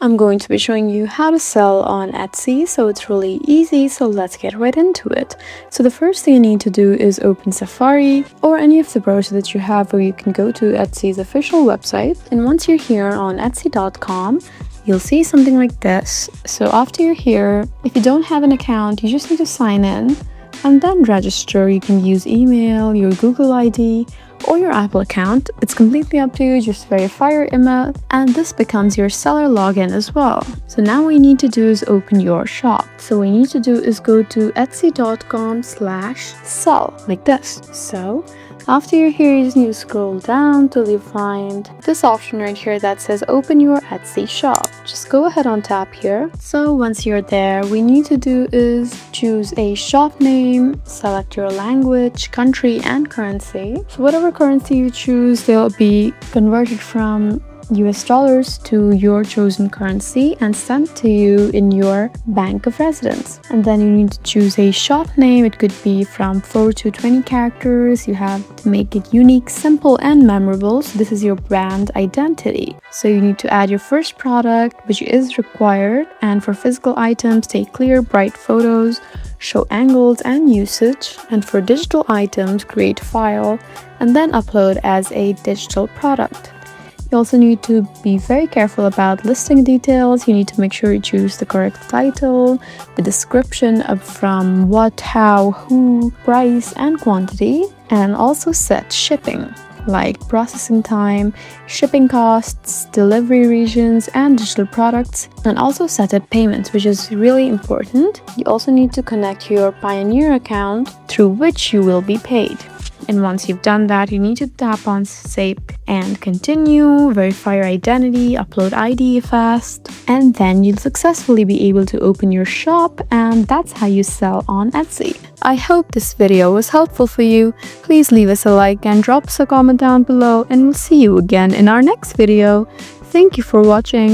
I'm going to be showing you how to sell on Etsy, so it's really easy, so let's get right into it. So the first thing you need to do is open Safari or any of the browsers that you have, where you can go to Etsy's official website. And once you're here on Etsy.com, you'll see something like this. So after you're here, if you don't have an account, you just need to sign in and then register. You can use email, your Google ID, or your Apple account. It's completely up to you. Just verify your email and this becomes your seller login as well. So now what you need to do is open your shop. So what you need to do is go to etsy.com/sell like this. So after you're here, you just need to scroll down till you find this option right here that says open your Etsy shop. Just go ahead on tap here. So once you're there, what we need to do is choose a shop name, select your language, country, and currency. So whatever currency you choose, they'll be converted from US dollars to your chosen currency and sent to you in your bank of residence. And then you need to choose a shop name. It could be from 4 to 20 characters. You have to make it unique, simple, and memorable. So this is your brand identity. So you need to add your first product, which is required. And for physical items, take clear, bright photos, show angles and usage. And for digital items, create a file and then upload as a digital product. You also need to be very careful about listing details. You need to make sure you choose the correct title, the description of from what, how, who, price, and quantity, and also set shipping, like processing time, shipping costs, delivery regions, and digital products, and also set up payments, which is really important. You also need to connect your Pioneer account through which you will be paid. And once you've done that, you need to tap on Save and Continue, verify your identity, upload ID fast, and then you'll successfully be able to open your shop, and that's how you sell on Etsy. I hope this video was helpful for you. Please leave us a like and drop us a comment down below, and we'll see you again in our next video. Thank you for watching.